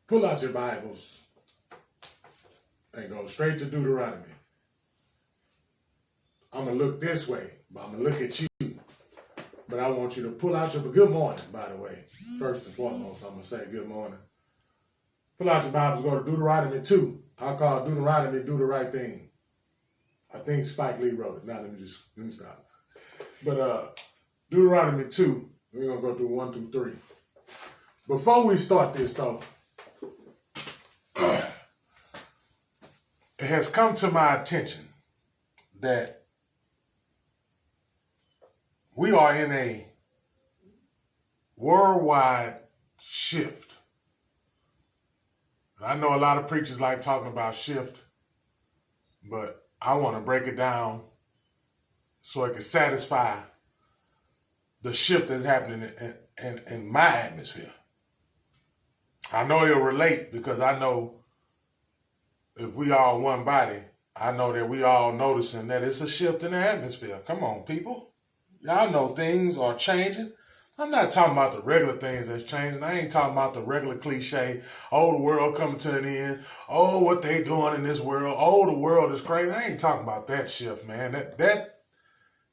Pull out your Bibles and go straight to Deuteronomy. I'm going to look this way, but I'm going to look at you. But I want you to pull out your, good morning, by the way. First and foremost, I'm going to say good morning. Pull out your Bibles, go to Deuteronomy 2. I call Deuteronomy Do the Right Thing. I think Spike Lee wrote it. Now let me stop. But Deuteronomy 2, we're going to go through 1 through 3. Before we start this though, it has come to my attention that we are in a worldwide shift. And I know a lot of preachers like talking about shift, but I want to break it down so it can satisfy the shift that's happening in my atmosphere. I know it'll relate because I know if we all one body, I know that we all noticing that it's a shift in the atmosphere. Come on, people. Y'all know things are changing. I'm not talking about the regular things that's changing. I ain't talking about the regular cliche, oh, the world coming to an end. Oh, what they doing in this world. Oh, the world is crazy. I ain't talking about that shift, man.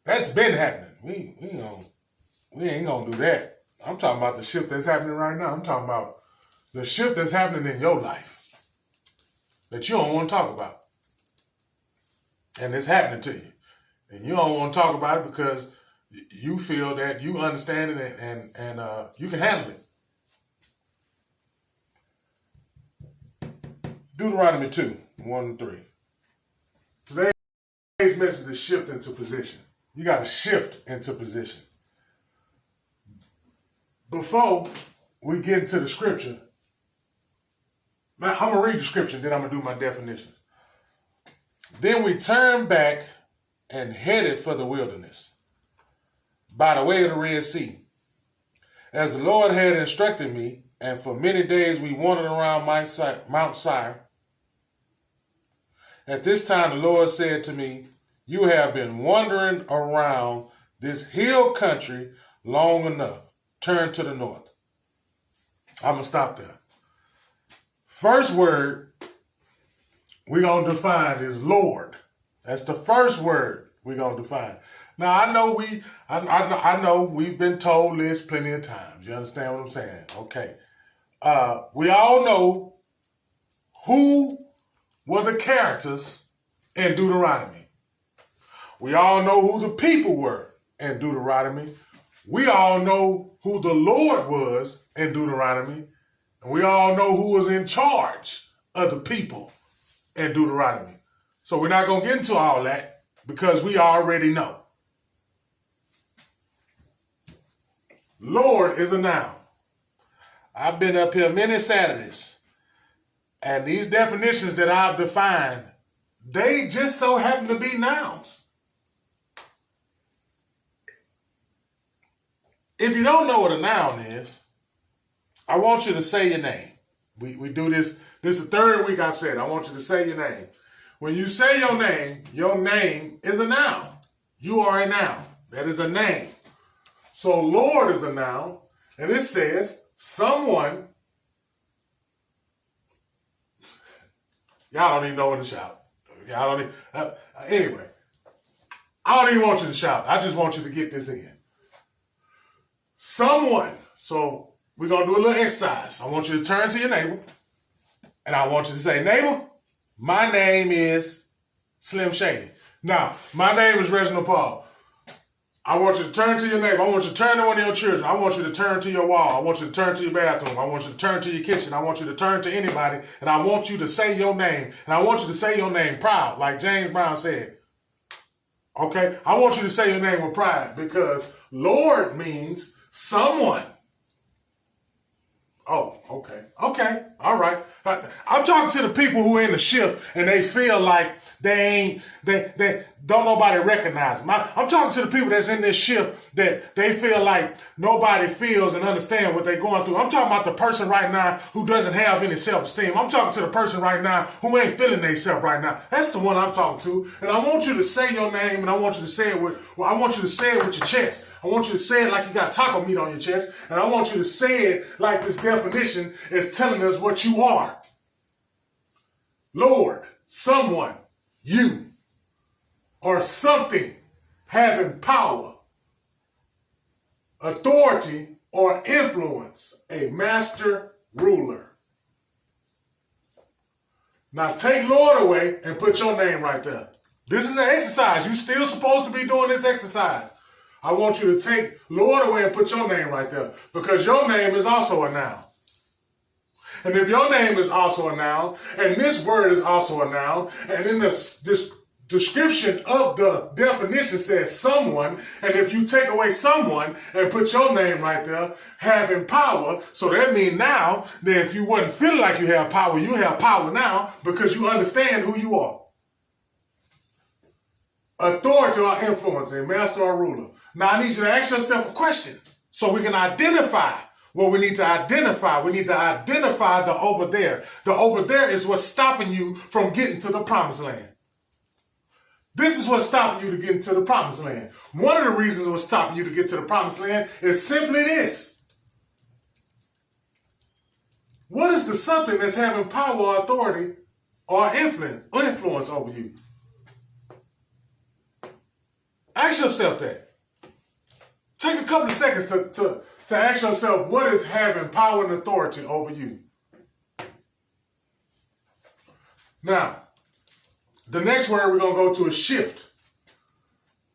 That's been happening. We ain't gonna do that. I'm talking about the shift that's happening right now. I'm talking about the shift that's happening in your life that you don't want to talk about. And it's happening to you. And you don't want to talk about it because you feel that you understand it and you can handle it. Deuteronomy 2, 1 and 3. Today's message is shift into position. You got to shift into position. Before we get into the scripture, man, I'm going to read the scripture, then I'm going to do my definition. Then we turned back and headed for the wilderness by the way of the Red Sea, as the Lord had instructed me, and for many days we wandered around Mount Seir. At this time the Lord said to me, you have been wandering around this hill country long enough. Turn to the north. I'm going to stop there. First word we're going to define is Lord. That's the first word we're going to define. Now, I know we've been told this plenty of times. You understand what I'm saying? Okay. We all know who were the characters in Deuteronomy. We all know who the people were in Deuteronomy. We all know who the Lord was in Deuteronomy. And we all know who was in charge of the people in Deuteronomy. So we're not going to get into all that because we already know. Lord is a noun. I've been up here many Saturdays, and these definitions that I've defined, they just so happen to be nouns. If you don't know what a noun is, I want you to say your name. We do this. This is the third week I've said, I want you to say your name. When you say your name is a noun. You are a noun. That is a name. So Lord is a noun, and it says someone. Y'all don't even know when to shout. Y'all don't even, anyway, I don't even want you to shout. I just want you to get this in. Someone. So we're going to do a little exercise. I want you to turn to your neighbor, and I want you to say, neighbor, my name is Slim Shady. Now, my name is Reginald Paul. I want you to turn to your neighbor. I want you to turn to one of your children. I want you to turn to your wall. I want you to turn to your bathroom. I want you to turn to your kitchen. I want you to turn to anybody, and I want you to say your name. And I want you to say your name proud, like James Brown said. Okay? I want you to say your name with pride because Lord means someone. Oh, okay. Okay. All right. I'm talking to the people who are in the shift and they feel like they don't nobody recognize them. I'm talking to the people that's in this shift that they feel like nobody feels and understands what they're going through. I'm talking about the person right now who doesn't have any self-esteem. I'm talking to the person right now who ain't feeling themselves right now. That's the one I'm talking to. And I want you to say your name, and I want you to say it with your chest. I want you to say it like you got taco meat on your chest, and I want you to say it like this definition definition is telling us what you are. Lord, someone, you, or something having power, authority, or influence, a master ruler. Now take Lord away and put your name right there. This is an exercise. You're still supposed to be doing this exercise. I want you to take Lord away and put your name right there, because your name is also a noun. And if your name is also a noun, and this word is also a noun, and in this description of the definition says someone, and if you take away someone and put your name right there, having power, so that means now that if you wasn't feeling like you have power now because you understand who you are. Authority or influence, a master or ruler. Now I need you to ask yourself a question so we can identify what we need to identify. We need to identify the over there. The over there is what's stopping you from getting to the promised land. This is what's stopping you to get into the promised land. One of the reasons what's stopping you to get to the promised land is simply this. What is the something that's having power or authority or influence over you? Ask yourself that. Take a couple of seconds to ask yourself, what is having power and authority over you? Now, the next word we're going to go to is shift.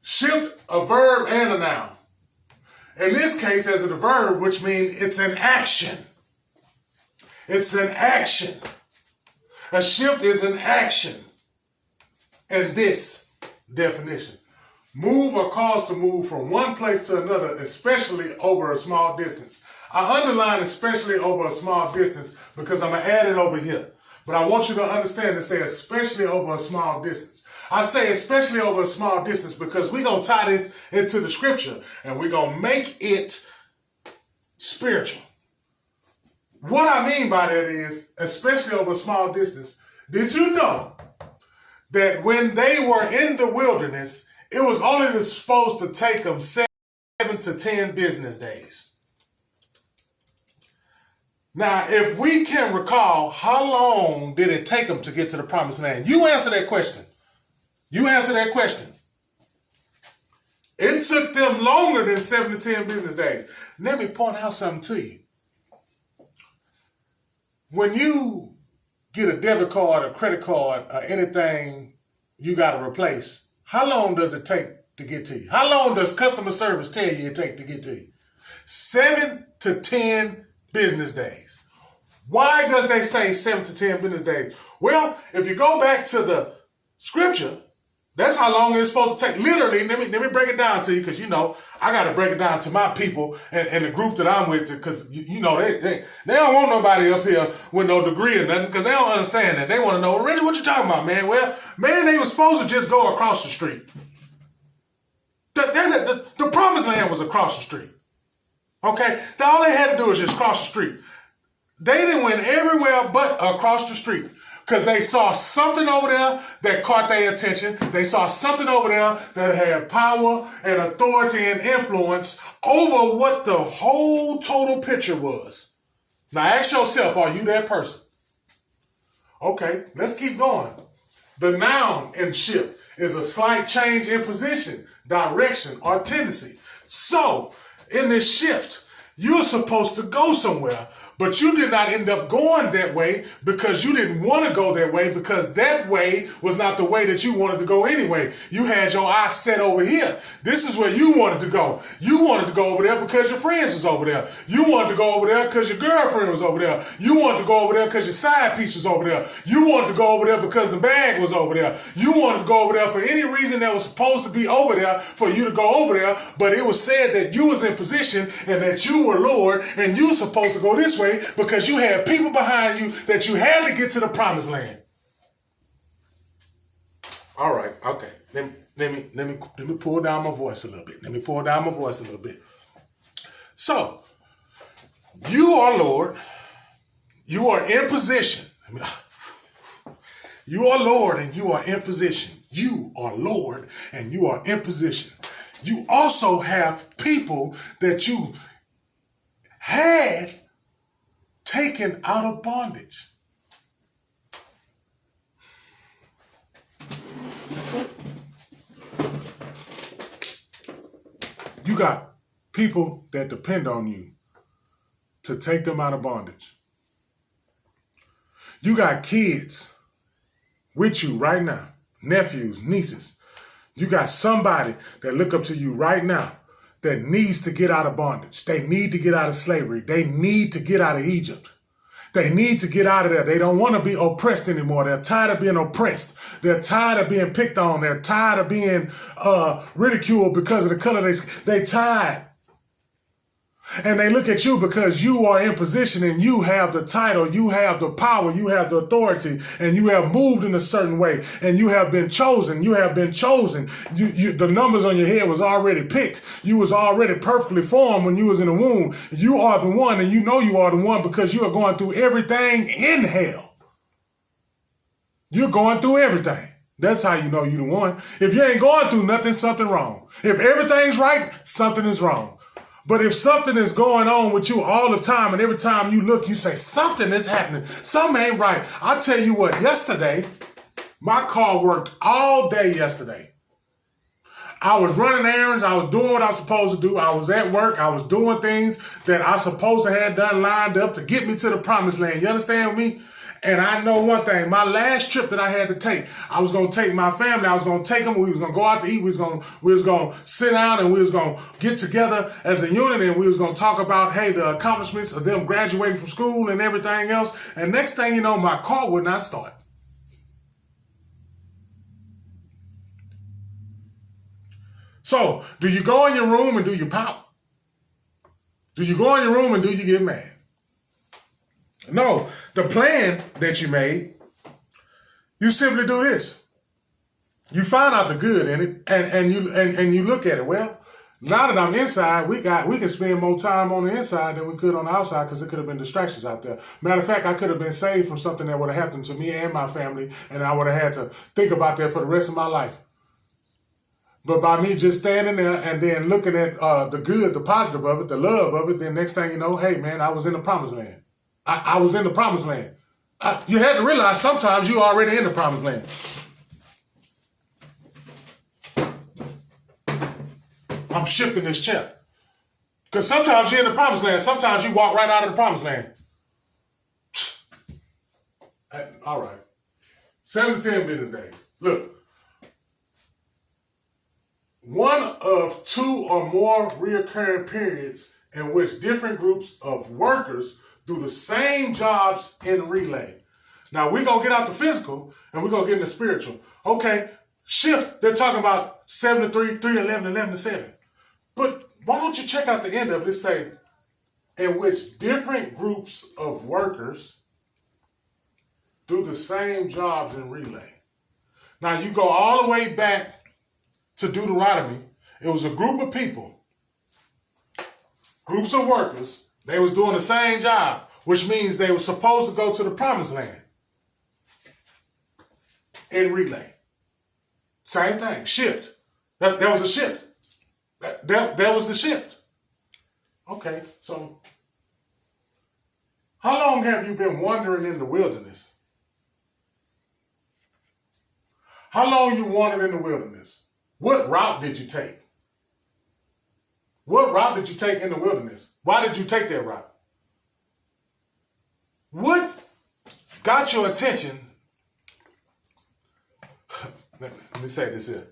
Shift, a verb and a noun. In this case, as a verb, which means it's an action. It's an action. A shift is an action in this definition. Move or cause to move from one place to another, especially over a small distance. I underline especially over a small distance because I'm going to add it over here. But I want you to understand and say especially over a small distance. I say especially over a small distance because we're going to tie this into the scripture and we're going to make it spiritual. What I mean by that is especially over a small distance. Did you know that when they were in the wilderness, it was only supposed to take them 7 to 10 business days? Now, if we can recall, how long did it take them to get to the promised land? You answer that question. You answer that question. It took them longer than 7 to 10 business days. Let me point out something to you. When you get a debit card, a credit card, or anything you got to replace, how long does it take to get to you? How long does customer service tell you it take to get to you? 7 to 10 business days. Why does they say 7 to 10 business days? Well, if you go back to the scripture, that's how long it's supposed to take. Literally, let me break it down to you, because I got to break it down to my people and the group that I'm with, because they don't want nobody up here with no degree or nothing, because they don't understand that. They want to know, really, what you talking about, man? Well, man, they were supposed to just go across the street. The promised land was across the street. Okay? All they had to do was just cross the street. They didn't went everywhere but across the street, because they saw something over there that caught their attention. They saw something over there that had power and authority and influence over what the whole total picture was. Now ask yourself, are you that person? Okay, let's keep going. The noun in shift is a slight change in position, direction, or tendency. So, in this shift, you're supposed to go somewhere, but you did not end up going that way because you didn't want to go that way, because that way was not the way that you wanted to go anyway. You had your eyes set over here. This is where you wanted to go. You wanted to go over there because your friends was over there. You wanted to go over there because your girlfriend was over there. You wanted to go over there because your side piece was over there. You wanted to go over there because the bag was over there. You wanted to go over there for any reason that was supposed to be over there for you to go over there, but it was said that you was in position and that you were Lord and you were supposed to go this way because you had people behind you that you had to get to the promised land. All right, okay. Let me pull down my voice a little bit. So, you are Lord. You are in position. You are Lord and you are in position. You are Lord and you are in position. You also have people that you had taken taken out of bondage. You got people that depend on you to take them out of bondage. You got kids with you right now, nephews, nieces. You got somebody that look up to you right now that needs to get out of bondage. They need to get out of slavery. They need to get out of Egypt. They need to get out of there. They don't want to be oppressed anymore. They're tired of being oppressed. They're tired of being picked on. They're tired of being ridiculed because of the color they tired. And they look at you because you are in position and you have the title, you have the power, you have the authority, and you have moved in a certain way, and you have been chosen. You have been chosen. The numbers on your head was already picked. You was already perfectly formed when you was in the womb. You are the one, and you know you are the one because you are going through everything in hell. You're going through everything. That's how you know you're the one. If you ain't going through nothing, something wrong. If everything's right, something is wrong. But if something is going on with you all the time, and every time you look, you say, something is happening. Something ain't right. I'll tell you what, yesterday, my car worked all day yesterday. I was running errands. I was doing what I was supposed to do. I was at work. I was doing things that I supposed to have done lined up to get me to the promised land. You understand me? And I know one thing, my last trip that I had to take, I was going to take my family. I was going to take them. We was going to go out to eat. We was going to sit down and we was going to get together as a unit and we was going to talk about, hey, the accomplishments of them graduating from school and everything else. And next thing you know, my car would not start. So, do you go in your room and do you pop? Do you go in your room and do you get mad? No, the plan that you made, you simply do this. You find out the good in it, and you look at it. Well, now that I'm inside, we can spend more time on the inside than we could on the outside because there could have been distractions out there. Matter of fact, I could have been saved from something that would have happened to me and my family, and I would have had to think about that for the rest of my life. But by me just standing there and then looking at the good, the positive of it, the love of it, then next thing you know, hey man, I was in the promised land. I was in the promised land. You had to realize sometimes you're already in the promised land. I'm shifting this chair. Because sometimes you're in the promised land. Sometimes you walk right out of the promised land. All right. 7 to 10 business days. Look. One of 2 or more recurring periods in which different groups of workers do the same jobs in relay. Now, we're going to get out the physical and we're going to get into spiritual. Okay, shift, they're talking about 7 to 3, 3 to 11, 11 to 7. But why don't you check out the end of it? It say, in which different groups of workers do the same jobs in relay. Now, you go all the way back to Deuteronomy. It was a group of people, groups of workers. They was doing the same job, which means they were supposed to go to the promised land in relay. Same thing, shift. That was a shift. That was the shift. Okay, so how long have you been wandering in the wilderness? How long you wandered in the wilderness? What route did you take? What route did you take in the wilderness? Why did you take that route? What got your attention? Let me say this here.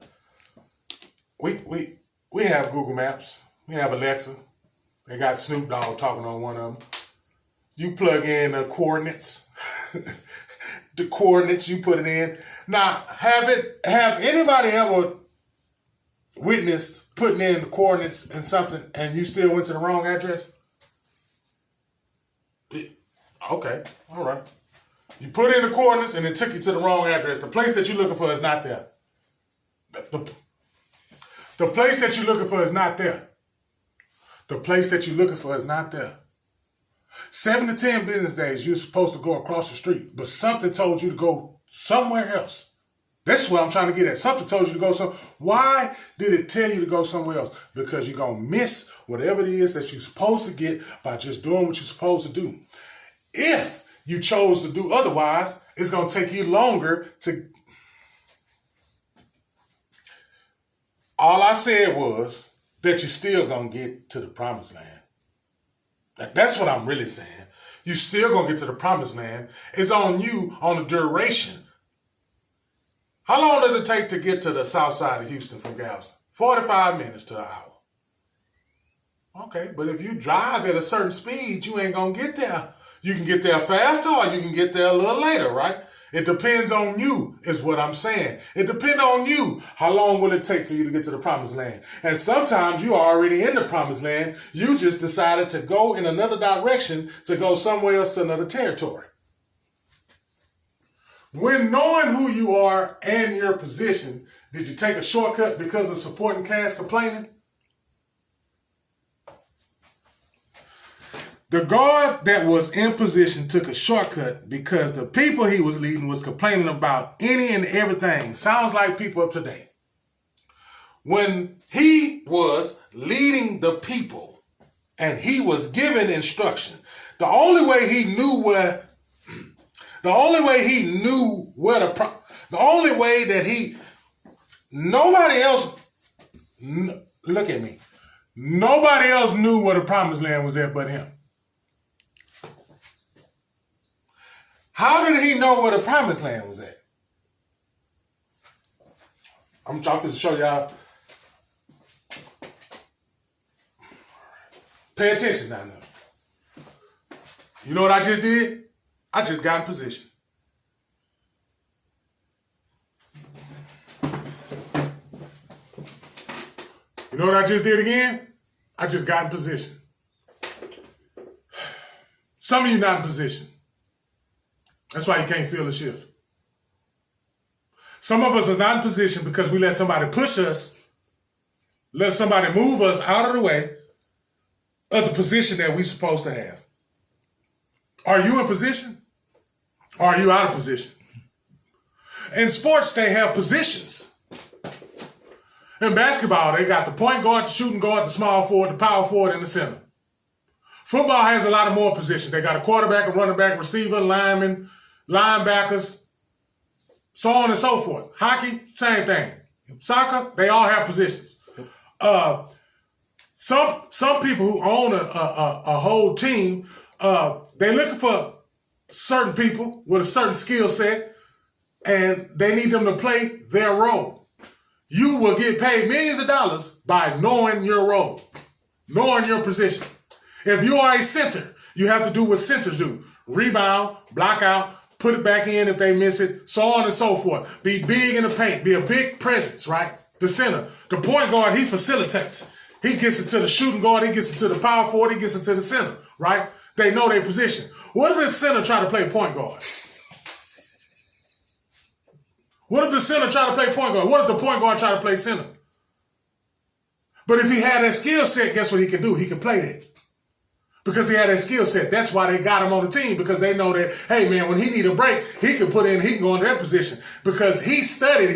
We have Google Maps. We have Alexa. They got Snoop Dogg talking on one of them. You plug in the coordinates. The coordinates, you put it in. Now, have anybody ever witnessed putting in the coordinates and something and you still went to the wrong address? Okay, all right. You put in the coordinates and it took you to the wrong address. The place that you're looking for is not there. The place that you're looking for is not there. The place that you're looking for is not there. 7 to 10 business days, you're supposed to go across the street, but something told you to go somewhere else. That's what I'm trying to get at. Something told you to go somewhere. Why did it tell you to go somewhere else? Because you're going to miss whatever it is that you're supposed to get by just doing what you're supposed to do. If you chose to do otherwise, it's going to take you longer to. All I said was that you're still going to get to the promised land. That's what I'm really saying. You're still going to get to the promised land. It's on you on the duration. How long does it take to get to the south side of Houston from Galveston? 45 minutes to an hour. Okay, but if you drive at a certain speed, you ain't going to get there. You can get there faster or you can get there a little later, right? It depends on you, is what I'm saying. It depends on you. How long will it take for you to get to the promised land? And sometimes you're already in the promised land. You just decided to go in another direction, to go somewhere else to another territory. When knowing who you are and your position, did you take a shortcut because of supporting cast complaining? The guard that was in position took a shortcut because the people he was leading was complaining about any and everything. Sounds like people of today. When he was leading the people and he was given instruction, the only way he knew where nobody else, look at me. Nobody else knew where the promised land was at but him. How did he know where the promised land was at? I'm trying to show y'all. Pay attention now. You know what I just did? I just got in position. You know what I just did again? I just got in position. Some of you not in position. That's why you can't feel the shift. Some of us are not in position because we let somebody push us, let somebody move us out of the way of the position that we're supposed to have. Are you in position? Or are you out of position? In sports, they have positions. In basketball, they got the point guard, the shooting guard, the small forward, the power forward, and the center. Football has a lot of more positions. They got a quarterback, a running back, receiver, lineman, linebackers, so on and so forth. Hockey, same thing. Soccer, they all have positions. Some people who own a whole team, they're looking for certain people with a certain skill set, and they need them to play their role. You will get paid millions of dollars by knowing your role, knowing your position. If you are a center, you have to do what centers do. Rebound, block out, put it back in if they miss it, so on and so forth. Be big in the paint. Be a big presence, right? The center. The point guard, he facilitates. He gets it to the shooting guard. He gets it to the power forward. He gets it to the center, right? They know their position. What if the center try to play point guard? What if the center try to play point guard? What if the point guard try to play center? But if he had that skill set, guess what he can do? He can play that. Because he had that skill set. That's why they got him on the team. Because they know that, hey man, when he need a break, he can put in, he can go in that position. Because he studied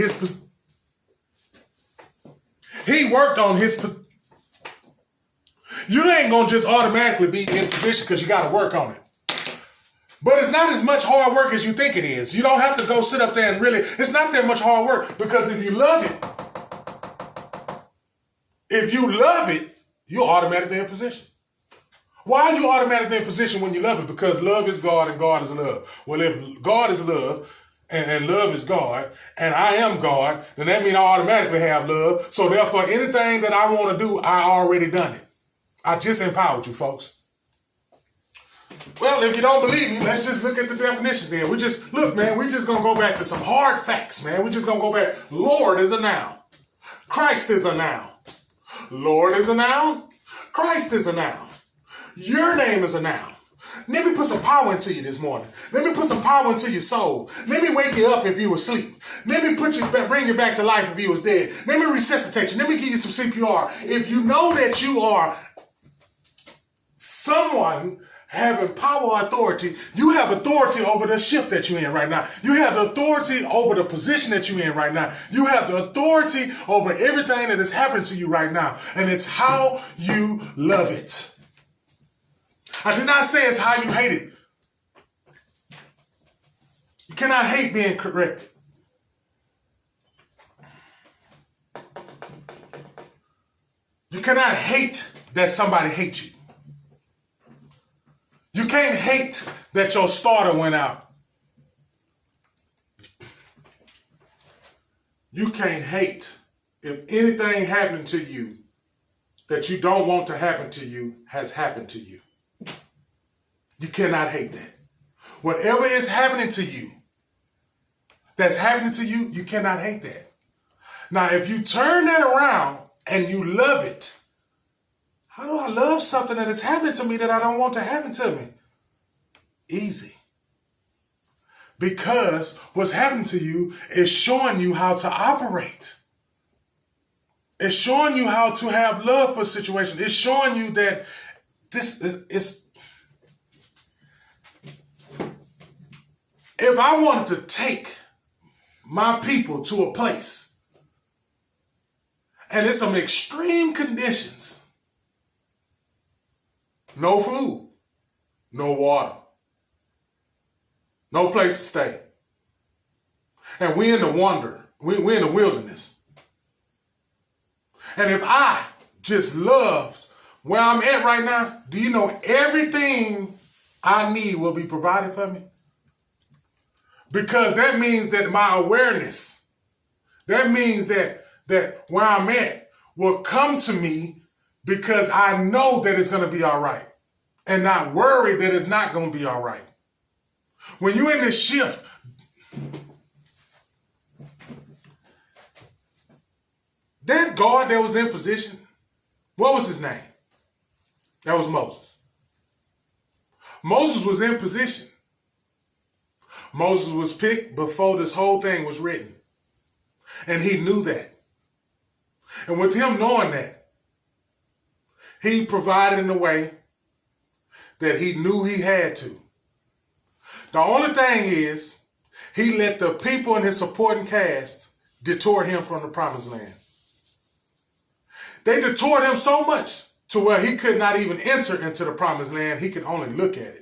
he worked on his. You ain't going to just automatically be in position because you got to work on it. But it's not as much hard work as you think it is. You don't have to go sit up there and really, it's not that much hard work. Because if you love it, you're automatically in position. Why are you automatically in position when you love it? Because love is God and God is love. Well, if God is love and love is God and I am God, then that means I automatically have love. So therefore, anything that I want to do, I already done it. I just empowered you, folks. Well, if you don't believe me, let's just look at the definition then. We're just going to go back to some hard facts, man. We're just going to go back. Lord is a noun. Christ is a noun. Lord is a noun. Christ is a noun. Your name is a noun. Let me put some power into you this morning. Let me put some power into your soul. Let me wake you up if you were asleep. Let me bring you back to life if you was dead. Let me resuscitate you. Let me give you some CPR. If you know that you are someone having power or authority, you have authority over the shift that you're in right now. You have the authority over the position that you're in right now. You have the authority over everything that is happening to you right now. And it's how you love it. I did not say it's how you hate it. You cannot hate being corrected. You cannot hate that somebody hates you. You can't hate that your starter went out. You can't hate if anything happened to you that you don't want to happen to you has happened to you. You cannot hate that. Whatever is happening to you, that's happening to you, you cannot hate that. Now, if you turn that around and you love it, how do I love something that is happening to me that I don't want to happen to me? Easy. Because what's happening to you is showing you how to operate. It's showing you how to have love for a situation. It's showing you that this is. If I wanted to take my people to a place and it's some extreme conditions, no food, no water, no place to stay, and we're in the we're in the wilderness. And if I just loved where I'm at right now, do you know everything I need will be provided for me? Because that means that my awareness, that means that where I'm at will come to me because I know that it's going to be all right and not worry that it's not going to be all right. When you're in this shift, that God that was in position, what was his name? That was Moses. Moses was in position. Moses was picked before this whole thing was written. And he knew that. And with him knowing that, he provided in a way that he knew he had to. The only thing is, he let the people in his supporting cast detour him from the promised land. They detoured him so much to where he could not even enter into the promised land. He could only look at it.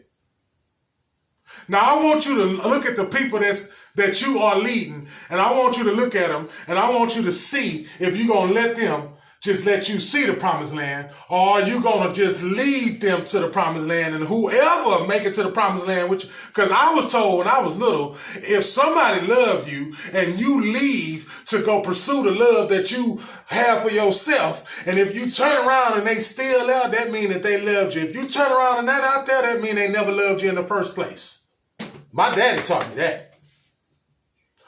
Now, I want you to look at the people that you are leading, and I want you to look at them, and I want you to see if you're going to let them just let you see the promised land, or are you going to just lead them to the promised land, and whoever make it to the promised land, because I was told when I was little, if somebody loved you and you leave to go pursue the love that you have for yourself, and if you turn around and they still there, that means that they loved you. If you turn around and that out there, that means they never loved you in the first place. My daddy taught me that.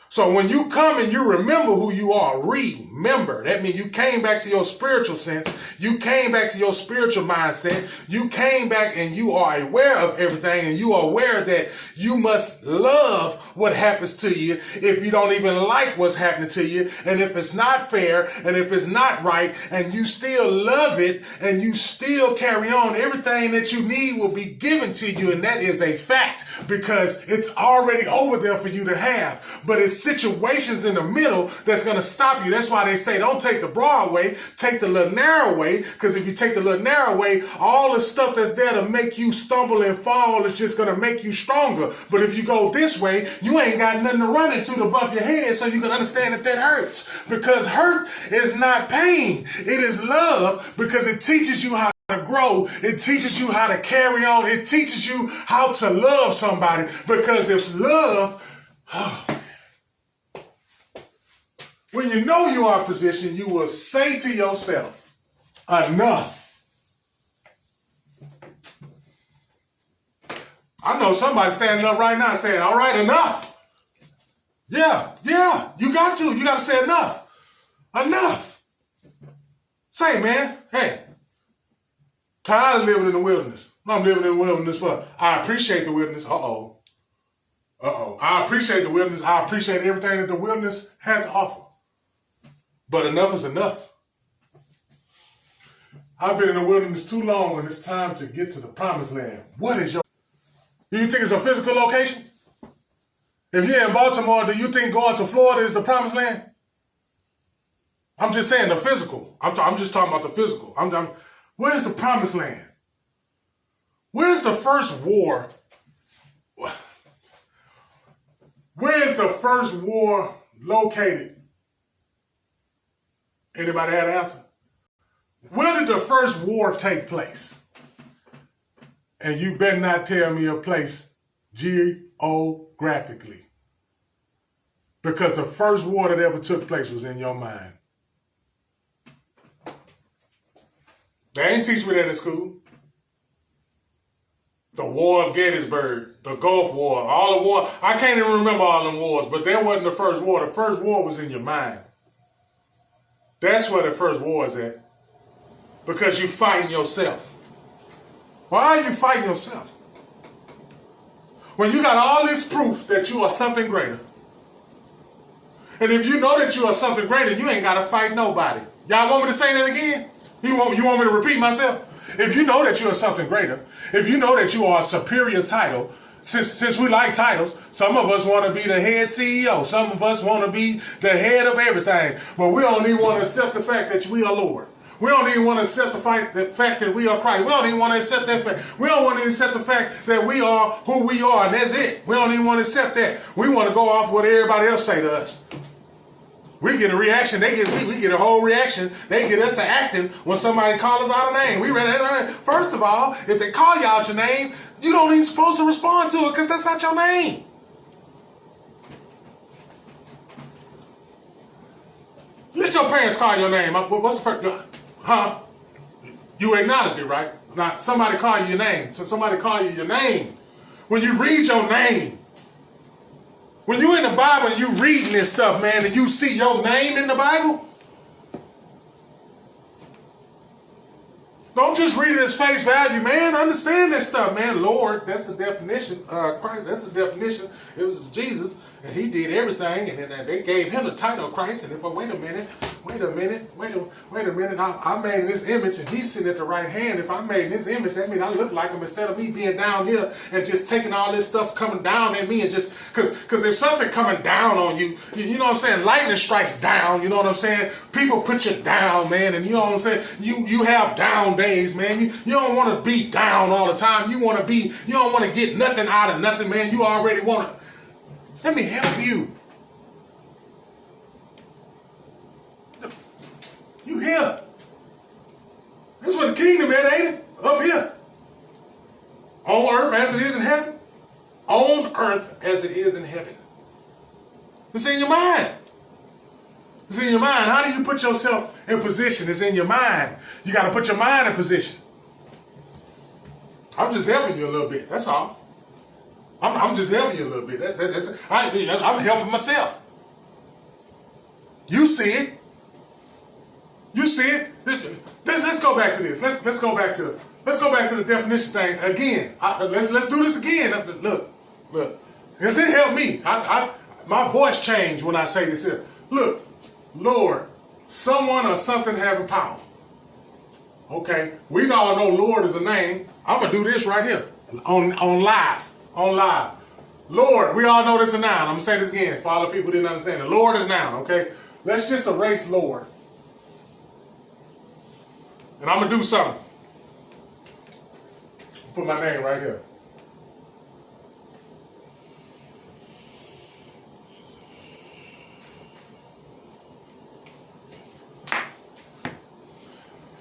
So when you come and you remember who you are, remember. That means you came back to your spiritual sense. You came back to your spiritual mindset. You came back and you are aware of everything, and you are aware that you must love what happens to you if you don't even like what's happening to you, and if it's not fair, and if it's not right, and you still love it, and you still carry on, everything that you need will be given to you, and that is a fact because it's already over there for you to have. But it's situations in the middle that's going to stop you. That's why they say don't take the broad way, take the little narrow way, because if you take the little narrow way, all the stuff that's there to make you stumble and fall is just going to make you stronger. But if you go this way, you ain't got nothing to run into to bump your head, so you can understand that hurts. Because hurt is not pain. It is love, because it teaches you how to grow. It teaches you how to carry on. It teaches you how to love somebody, because it's love. When you know you are in position, you will say to yourself, enough. I know somebody standing up right now saying, all right, enough. Yeah, you got to say enough. Enough. Say, man, hey, tired of living in the wilderness. I'm living in the wilderness for, I appreciate the wilderness. Uh-oh. I appreciate the wilderness. I appreciate everything that the wilderness has to offer. But enough is enough. I've been in the wilderness too long, and it's time to get to the promised land. What is your... Do you think it's a physical location? If you're in Baltimore, do you think going to Florida is the promised land? I'm just saying the physical. I'm just talking about the physical. Where's the promised land? Where's the first war? Where is the first war located? Anybody have an answer? Where did the first war take place? And you better not tell me a place geographically. Because the first war that ever took place was in your mind. They ain't teach me that in school. The War of Gettysburg, the Gulf War, all the war. I can't even remember all them wars, but that wasn't the first war. The first war was in your mind. That's where the first war is at. Because you're fighting yourself. Why are you fighting yourself? When you got all this proof that you are something greater. And if you know that you are something greater, you ain't got to fight nobody. Y'all want me to say that again? You want me to repeat myself? If you know that you are something greater, if you know that you are a superior title, since we like titles, some of us want to be the head CEO. Some of us want to be the head of everything. But we don't even want to accept the fact that we are Lord. We don't even want to accept the fact that we are Christ. We don't even want to accept that fact. We don't want to accept the fact that we are who we are, and that's it. We don't even want to accept that. We want to go off what everybody else say to us. We get a reaction. We get a whole reaction. They get us to acting when somebody calls us out a name. We ready. First of all, if they call you out your name, you don't even supposed to respond to it because that's not your name. Let your parents call your name. What's the first? Huh? You acknowledged it, right? Now, somebody call you your name. So somebody call you your name. When you read your name, when you in the Bible and you reading this stuff, man, and you see your name in the Bible, don't just read it as face value, man. Understand this stuff, man. Lord, that's the definition. Christ, that's the definition. It was Jesus, and he did everything, and then they gave him the title of Christ. And if wait a minute, I made in this image, and he's sitting at the right hand. If I made in this image, that means I look like him instead of me being down here and just taking all this stuff coming down at me and just because if something coming down on you, you know what I'm saying? Lightning strikes down. You know what I'm saying? People put you down, man, and you know what I'm saying? You have down days, man. You don't want to be down all the time. You don't want to get nothing out of nothing, man. You already want to. Let me help you. You here. This is what the kingdom is, ain't it? Up here. On earth as it is in heaven. On earth as it is in heaven. It's in your mind. It's in your mind. How do you put yourself in position? It's in your mind. You got to put your mind in position. I'm just helping you a little bit. That's all. I'm just helping you a little bit. I'm helping myself. You see it. You see it. Let's go back to this. Let's go back to the definition thing again. Let's do this again. Look. Because it helped me. My voice changed when I say this here. Look, Lord, someone or something having power. Okay, we all know Lord is a name. I'm gonna do this right here on live. Lord, we all know this is a noun. I'm gonna say this again for all the people who didn't understand it. Lord is a noun. Okay, let's just erase Lord. And I'm going to do something. Put my name right here.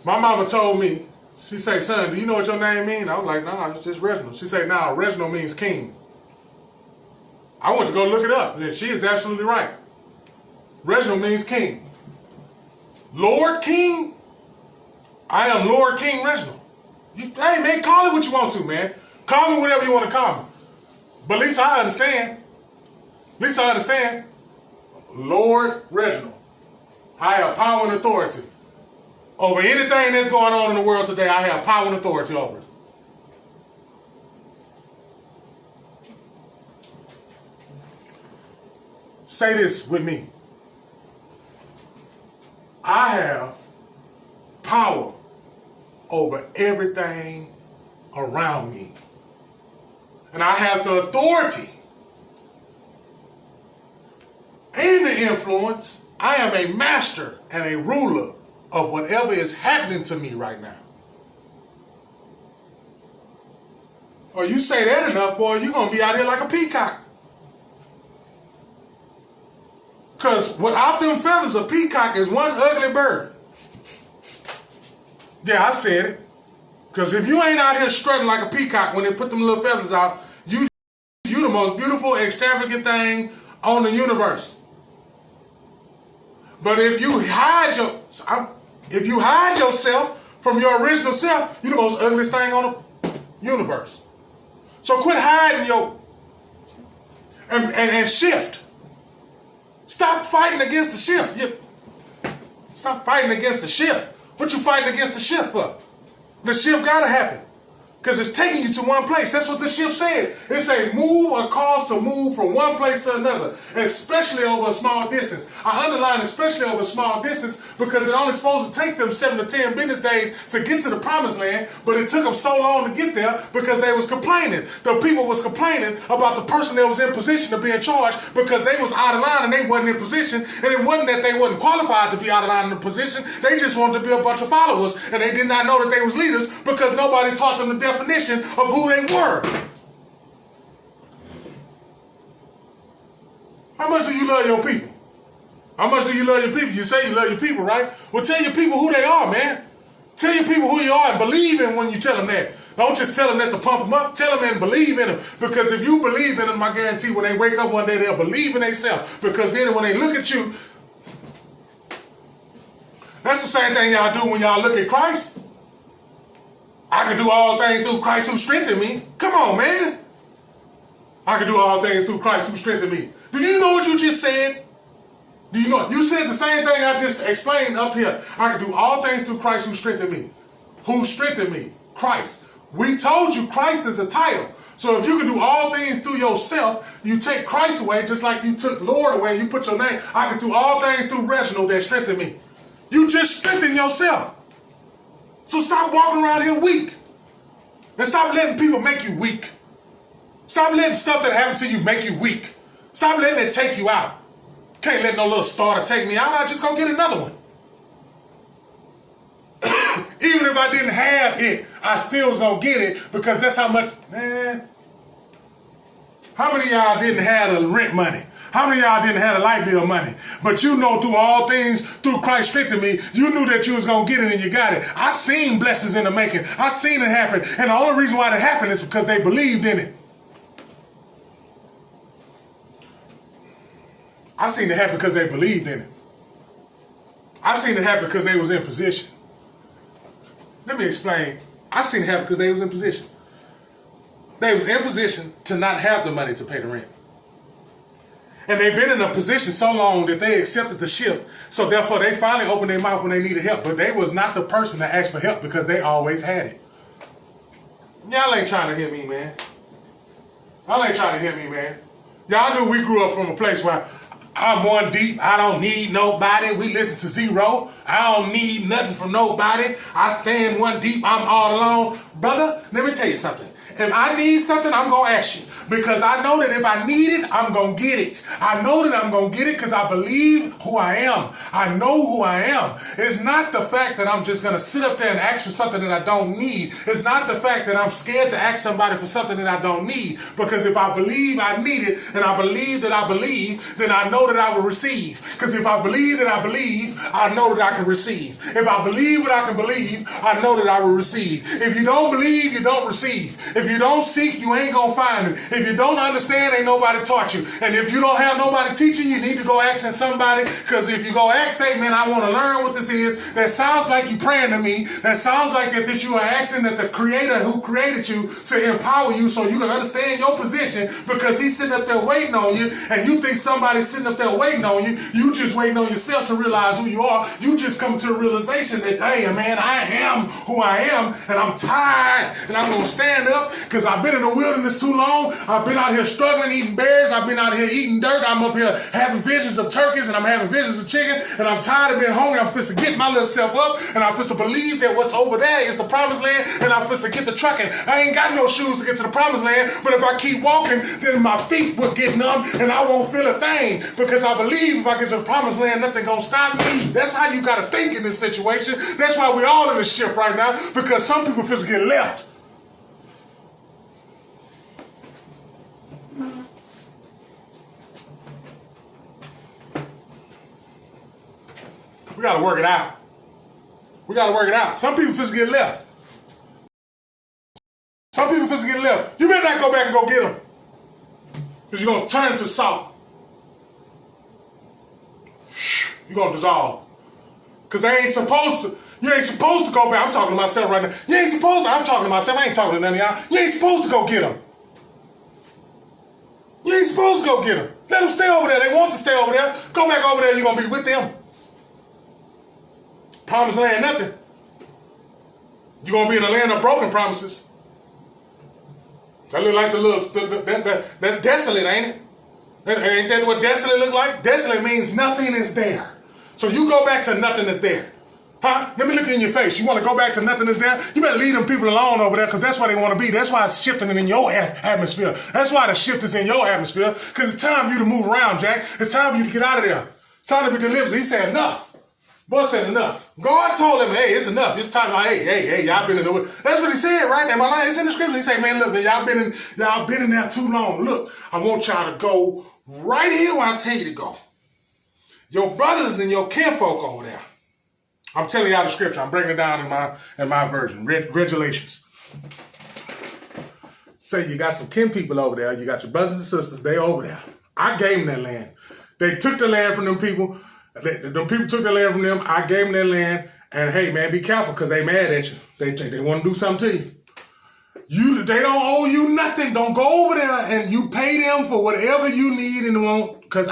My mama told me, she said, son, do you know what your name means? I was like, nah, it's just Reginald. She said, nah, Reginald means king. I went to go look it up, and she is absolutely right. Reginald means king. Lord King? I am Lord King Reginald. Hey, man, call it what you want to, man. Call me whatever you want to call me. But at least I understand. Lord Reginald. I have power and authority. Over anything that's going on in the world today, I have power and authority over it. Say this with me. I have power over everything around me. And I have the authority and the influence. I am a master and a ruler of whatever is happening to me right now. Or you say that enough, boy, you're going to be out here like a peacock. Because without them feathers, a peacock is one ugly bird. Yeah, I said it. Because if you ain't out here strutting like a peacock when they put them little feathers out, you the most beautiful, extravagant thing on the universe. But if you hide yourself from your original self, you're the most ugliest thing on the universe. So quit hiding and shift. Stop fighting against the shift. Stop fighting against the shift. What you fighting against the shift for? The shift gotta happen. Because it's taking you to one place. That's what the shift says. It say move or cause to move from one place to another, especially over a small distance. I underline especially over a small distance because it only supposed to take them 7 to 10 business days to get to the promised land, but it took them so long to get there because they was complaining. The people was complaining about the person that was in position to be in charge because they was out of line and they wasn't in position, and it wasn't that they wasn't qualified to be out of line in the position. They just wanted to be a bunch of followers, and they did not know that they was leaders because nobody taught them the definition of who they were. How much do you love your people? How much do you love your people? You say you love your people, right? Well, tell your people who they are, man. Tell your people who you are and believe in when you tell them that. Don't just tell them that to pump them up. Tell them and believe in them. Because if you believe in them, I guarantee when they wake up one day, they'll believe in themselves. Because then when they look at you, that's the same thing y'all do when y'all look at Christ. I can do all things through Christ who strengthened me. Come on, man. I can do all things through Christ who strengthened me. Do you know what you just said? Do you know? You said the same thing I just explained up here. I can do all things through Christ who strengthened me. Who strengthened me? Christ. We told you Christ is a title. So if you can do all things through yourself, you take Christ away just like you took Lord away and you put your name. I can do all things through Reginald that strengthened me. You just strengthen yourself. So stop walking around here weak. And stop letting people make you weak. Stop letting stuff that happened to you make you weak. Stop letting it take you out. Can't let no little starter take me out. I just gonna get another one. Even if I didn't have it, I still was gonna get it because that's how much, man. How many of y'all didn't have the rent money? How many of y'all didn't have the light bill money? But you know through all things, through Christ strengthened me, you knew that you was going to get it and you got it. I seen blessings in the making. I seen it happen. And the only reason why it happened is because they believed in it. I seen it happen because they believed in it. I seen it happen because they was in position. Let me explain. I seen it happen because they was in position. They was in position to not have the money to pay the rent. And they've been in a position so long that they accepted the shift. So therefore, they finally opened their mouth when they needed help. But they was not the person that asked for help because they always had it. Y'all ain't trying to hear me, man. Y'all ain't trying to hear me, man. Y'all knew we grew up from a place where I'm one deep. I don't need nobody. We listen to zero. I don't need nothing from nobody. I stand one deep. I'm all alone. Brother, let me tell you something. If I need something, I'm going to ask you. Because I know that if I need it, I'm going to get it. I know that I'm going to get it because I believe who I am. I know who I am. It's not the fact that I'm just going to sit up there and ask for something that I don't need. It's not the fact that I'm scared to ask somebody for something that I don't need. Because if I believe I need it and I believe that I believe, then I know that I will receive. Because if I believe that I believe, I know that I can receive. If I believe what I can believe, I know that I will receive. If you don't believe, you don't receive. If you don't seek, you ain't going to find it. If you don't understand, ain't nobody taught you. And if you don't have nobody teaching, you need to go asking somebody. Because if you go ask, say, man, I want to learn what this is, that sounds like you praying to me. That sounds like that you are asking that the creator who created you to empower you so you can understand your position, because he's sitting up there waiting on you, and you think somebody's sitting up there waiting on you. You just waiting on yourself to realize who you are. You just come to a realization that, hey, man, I am who I am, and I'm tired, and I'm going to stand up because I've been in the wilderness too long. I've been out here struggling, eating berries. I've been out here eating dirt. I'm up here having visions of turkeys, and I'm having visions of chicken, and I'm tired of being hungry. I'm supposed to get my little self up, and I'm supposed to believe that what's over there is the promised land, and I'm supposed to get the trucking. I ain't got no shoes to get to the promised land, but if I keep walking, then my feet will get numb, and I won't feel a thing, because I believe if I get to the promised land, nothing gonna stop me. That's how you gotta think in this situation. That's why we all in this shift right now, because some people feel to get left. We got to work it out. We got to work it out. Some people just get left. Some people just get left. You better not go back and go get them. Because you're going to turn into salt. You're going to dissolve. Because they ain't supposed to. You ain't supposed to go back. I'm talking to myself right now. You ain't supposed to. I'm talking to myself. I ain't talking to none of y'all. You ain't supposed to go get them. You ain't supposed to go get them. Let them stay over there. They want to stay over there. Go back over there. You're going to be with them. Promised land, nothing. You're going to be in a land of broken promises. That look like the little, that's desolate, ain't it? Ain't that what desolate look like? Desolate means nothing is there. So you go back to nothing is there. Huh? Let me look in your face. You want to go back to nothing is there? You better leave them people alone over there because that's where they want to be. That's why it's shifting in your atmosphere. That's why the shift is in your atmosphere because it's time for you to move around, Jack. It's time for you to get out of there. It's time to be delivered. He said enough. Boy said enough. God told him, hey, it's enough. It's time. Like, hey, y'all been in the. That's what he said right there. My line, it's in the scripture. He said, man, look, man, y'all been in there too long. Look, I want y'all to go right here where I tell you to go. Your brothers and your kinfolk over there. I'm telling y'all the scripture. I'm breaking it down in my version. Regulations. Say you got some kin people over there. You got your brothers and sisters. They over there. I gave them that land. They took the land from them people. The people took the land from them. I gave them their land. And hey, man, be careful because they mad at you. They want to do something to you. They don't owe you nothing. Don't go over there and you pay them for whatever you need and want. Because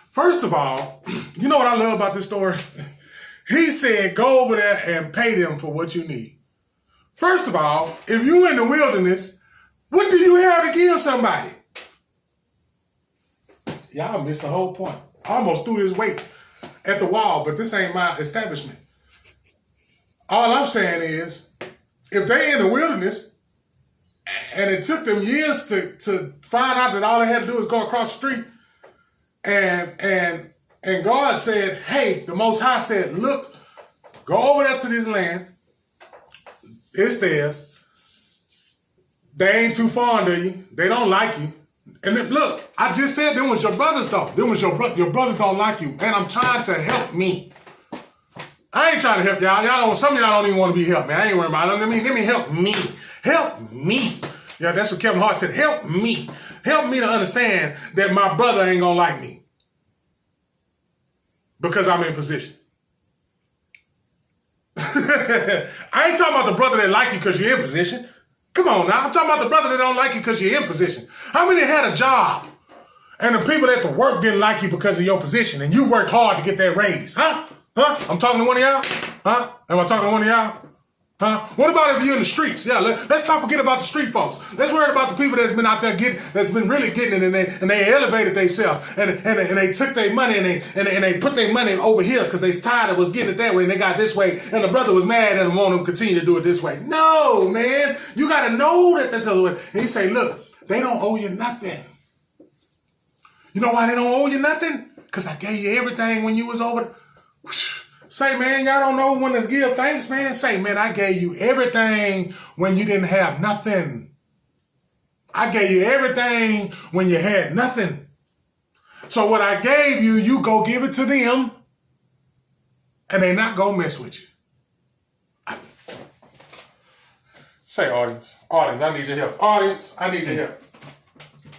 first of all, you know what I love about this story? He said, go over there and pay them for what you need. First of all, if you in the wilderness, what do you have to give somebody? Y'all missed the whole point. I almost threw this weight at the wall, but this ain't my establishment. All I'm saying is, if they in the wilderness, and it took them years to find out that all they had to do is go across the street, and God said, hey, the Most High said, look, go over there to this land. It's theirs. They ain't too fond of you. They don't like you. And then, look, I just said them was your brothers though. Them was your brothers don't like you. And I'm trying to help me. I ain't trying to help y'all. Some of y'all don't even want to be helped, man. I ain't worried about it. Let me help me. Help me. Yeah, that's what Kevin Hart said. Help me. Help me to understand that my brother ain't gonna like me. Because I'm in position. I ain't talking about the brother that like you because you're in position. Come on now. I'm talking about the brother that don't like you because you're in position. How many had a job and the people at the work didn't like you because of your position and you worked hard to get that raise? Huh? I'm talking to one of y'all? Huh? Am I talking to one of y'all? Huh? What about if you're in the streets? Yeah, let's not forget about the street folks. Let's worry about the people that's been out there that's been really getting it, and they elevated themselves, and they took their money and they put their money over here because they tired of us getting it that way, and they got this way, and the brother was mad and wanted them to continue to do it this way. No, man, you got to know that that's the way. And he say, look, they don't owe you nothing. You know why they don't owe you nothing? Because I gave you everything when you was over there. Say, man, y'all don't know when to give thanks, man. Say, man, I gave you everything when you didn't have nothing. I gave you everything when you had nothing. So what I gave you, you go give it to them, and they not gonna mess with you. Say, audience, I need your help. Audience, I need your help.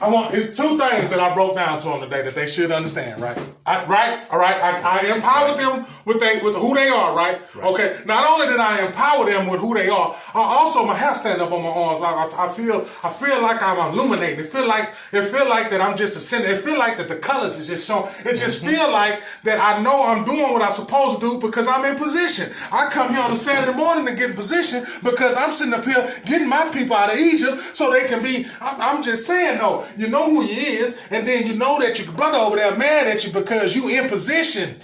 It's two things that I broke down to them today that they should understand, right? All right. I empowered them with who they are, right? Okay. Not only did I empower them with who they are, I also my hair stand up on my arms. Like I feel like I'm illuminating. It feel like that I'm just ascending. It feel like that the colors is just showing. It just feel like that I know I'm doing what I'm supposed to do because I'm in position. I come here on a Saturday morning to get in position because I'm sitting up here getting my people out of Egypt so they can be. I'm just saying though. You know who he is, and then you know that your brother over there mad at you because you in position.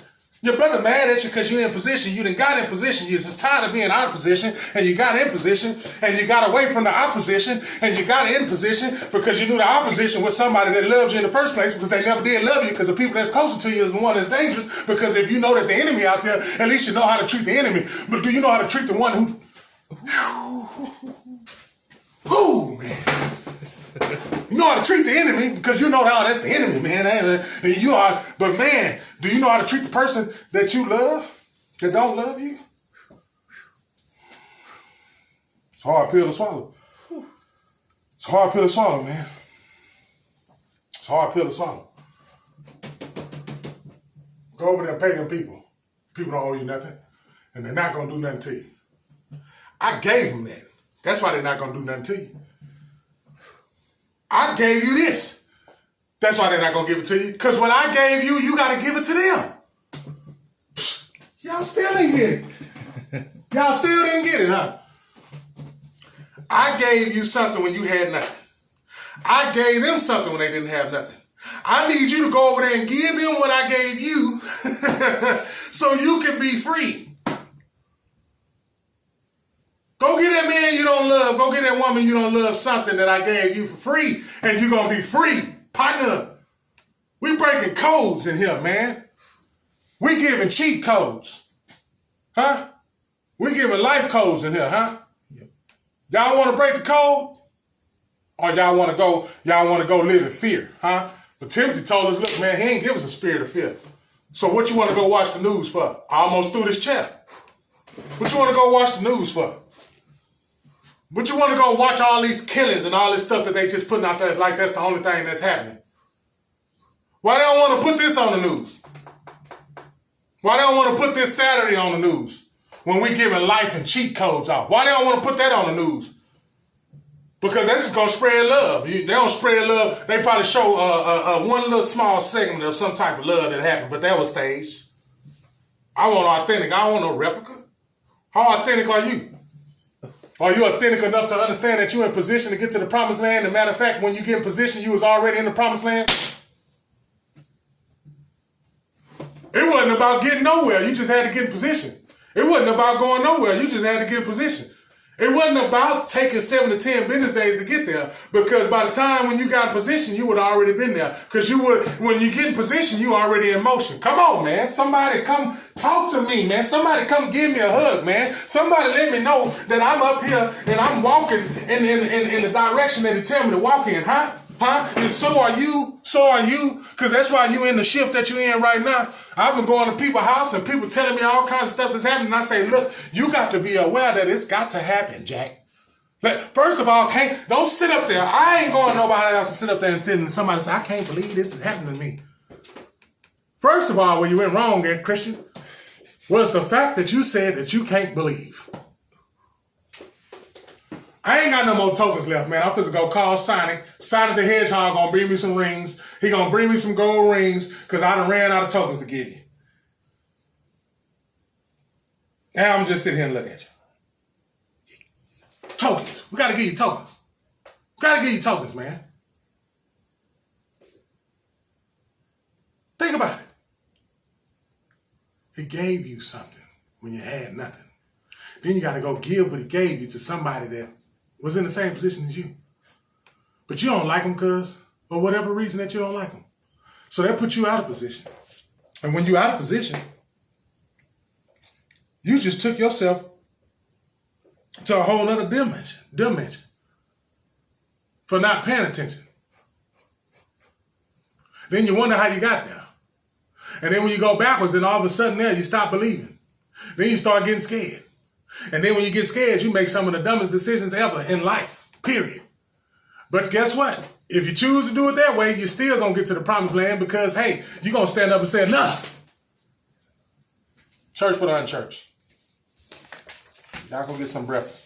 Your brother mad at you because you in position. You done got in position. You're just tired of being out of position, and you got in position, and you got away from the opposition, and you got in position because you knew the opposition was somebody that loved you in the first place because they never did love you because the people that's closer to you is the one that's dangerous because if you know that the enemy out there, at least you know how to treat the enemy. But do you know how to treat the one who... Oh, man. You know how to treat the enemy because you know how that's the enemy, man. But man, do you know how to treat the person that you love? that don't love you. It's a hard pill to swallow. It's a hard pill to swallow, man. It's a hard pill to swallow. Go over there and pay them people. People don't owe you nothing. And they're not going to do nothing to you. I gave them that. That's why they're not going to do nothing to you. I gave you this. That's why they're not going to give it to you. Because what I gave you, you got to give it to them. Y'all still didn't get it. Y'all still didn't get it, huh? I gave you something when you had nothing. I gave them something when they didn't have nothing. I need you to go over there and give them what I gave you so you can be free. Go get that man you don't love. Go get that woman you don't love something that I gave you for free, and you're going to be free. Partner, we breaking codes in here, man. We giving cheat codes. Huh? We giving life codes in here, huh? Yep. Y'all want to break the code? Or y'all want to go live in fear, huh? But Timothy told us, look, man, he ain't give us a spirit of fear. So what you want to go watch the news for? I almost threw this chair. What you want to go watch the news for? What you want to go watch all these killings and all this stuff that they just putting out there like that's the only thing that's happening? Why they don't want to put this on the news? Why they don't want to put this Saturday on the news when we giving life and cheat codes off? Why they don't want to put that on the news? Because that's just going to spread love. They don't spread love. They probably show one little small segment of some type of love that happened, but that was staged. I want authentic. I don't want no replica. How authentic are you? Are you authentic enough to understand that you're in position to get to the promised land? As a matter of fact, when you get in position, you was already in the promised land. It wasn't about getting nowhere. You just had to get in position. It wasn't about going nowhere. You just had to get in position. It wasn't about taking 7 to 10 business days to get there, because by the time when you got in position, you would have already been there. Because when you get in position, you already in motion. Come on, man. Somebody come talk to me, man. Somebody come give me a hug, man. Somebody let me know that I'm up here and I'm walking in the direction that they tell me to walk in, huh? And so are you. Because that's why you in the shift that you're in right now. I've been going to people's house and people telling me all kinds of stuff that's happening. And I say, look, you got to be aware that it's got to happen, Jack. First of all, don't sit up there. I ain't going to nobody else to sit up there and somebody say, I can't believe this is happening to me. First of all, where you went wrong there, Christian, was the fact that you said that you can't believe. I ain't got no more tokens left, man. I'm finna go call Sonic. Sonic the Hedgehog gonna bring me some rings. He gonna bring me some gold rings because I done ran out of tokens to give you. Now I'm just sitting here and look at you. Tokens. We gotta give you tokens. We gotta give you tokens, man. Think about it. He gave you something when you had nothing. Then you gotta go give what he gave you to somebody that was in the same position as you. But you don't like them because, for whatever reason that you don't like them. So that puts you out of position. And when you're out of position, you just took yourself to a whole other dimension for not paying attention. Then you wonder how you got there. And then when you go backwards, then all of a sudden you stop believing. Then you start getting scared. And then when you get scared, you make some of the dumbest decisions ever in life, period. But guess what? If you choose to do it that way, you're still going to get to the promised land because, hey, you're going to stand up and say, enough. Church for the unchurched. Y'all go get some breakfast.